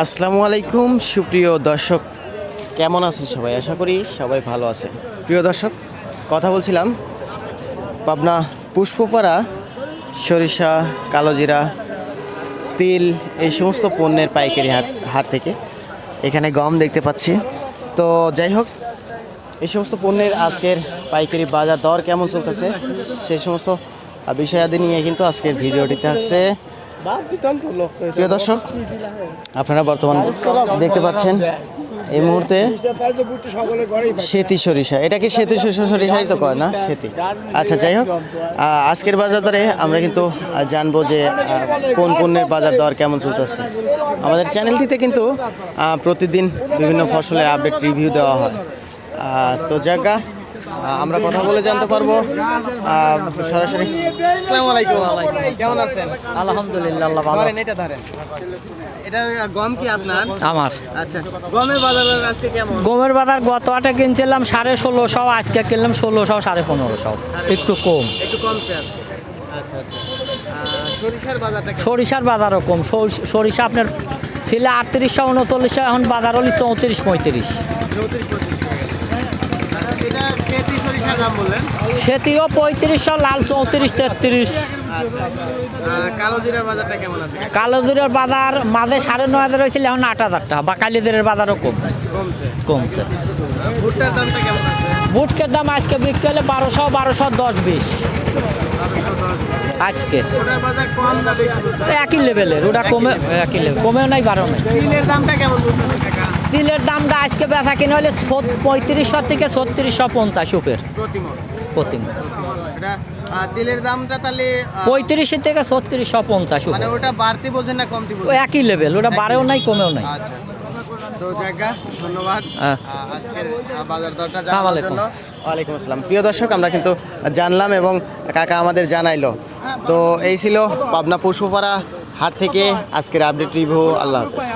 আসসালামু আলাইকুম সুপ্রিয় দর্শক, কেমন আছেন সবাই? আশা করি সবাই ভালো আছেন। প্রিয় দর্শক, কথা বলছিলাম পাবনা পুষ্পপাড়া সরিষা, কালোজিরা, তিল এই সমস্ত পণ্যের পাইকারি হাট থেকে। এখানে গম দেখতে পাচ্ছি। তো যাই হোক, এই সমস্ত পণ্যের আজকের পাইকারি বাজার দর কেমন চলতেছে সেই সমস্ত বিষয়াদি নিয়ে কিন্তু আজকের ভিডিওটি থাকছে। প্রিয় দর্শক, আপনারা বর্তমান দেখতে পাচ্ছেন এই মুহূর্তে সেতি সরিষা। এটা কি সেতি সরিষাই তো কয় না? সেতি। আচ্ছা, যাই হোক, আজকের বাজার দরে আমরা কিন্তু জানবো যে কোন পণ্যের বাজার দর কেমন চলতেছে। আমাদের চ্যানেলটিতে কিন্তু প্রতিদিন বিভিন্ন ফসলের আপডেট রিভিউ দেওয়া হয়। তো জায়গা আমরা কথা বলে জানতে পারবো সরাসরি। আসসালামু আলাইকুম, কেমন আছেন? আলহামদুলিল্লাহ, আল্লাহ ভালো। এটা ধরেন, এটা গম কি আপনার? আমার। আচ্ছা, গমের বাজার আজকে কেমন? গমের বাজার গত আটে কিনছিলাম 1650, আজকে কিনলাম 1600, 1550, একটু কম। একটু কমছে আজকে। আচ্ছা আচ্ছা। সরিষার বাজারটা কেমন? সরিষার বাজারও কম। সরিষা আপনার ছিল 3800, 3900, এখন বাজার হলি 34-35। 34-35। এটা সেতি সরিষার দাম বললেন? সেটিও 3500, লাল 34-33। কালো জিরার বাজারটা কেমন আছে? কালোজিরার বাজার মাঝে 9500 হয়েছিল, এখন 8000 টাকা। বা কালিজিরের বাজারও কমছে। কমছে। ভুট্টার দামটা কেমন আছে? বুটকের দাম আজকে বিক্রি হলে 1200, 1210-20 আজকে। ওটার বাজার কম না বেশি? একই লেভেলের, ওটা কমে, একই লেভেল, কমেও নাই বাড়াও নাই। তিলের দামটা কেমন বলতেছেন কাকা? তিলের দামটা আজকে বেচা কিনে হলে 3500 থেকে 3650 উপর প্রতি মণ। এটা তিলের দামটা তাহলে 35 থেকে 3650 মানে উপর। ওটা বাড়তি বোঝেন না কমতি ও বোঝেন? একই লেভেল, ওটা বাড়েও নাই কমেও নাই। আচ্ছা, তো জায়গা ধন্যবাদ আচ্ছা। আজকের বাজার দরটা আসসালামু জানার আলাইকুম। জন্য। ওয়ালাইকুম আসসালাম। প্রিয় দর্শক, আমরা কিন্তু জানলাম এবং কাকা আমাদের জানাইলো। তো এই ছিল পাবনা পুষ্পপাড়া হাট থেকে আজকের আপডেট রিভিউ। আল্লাহ হাফেজ।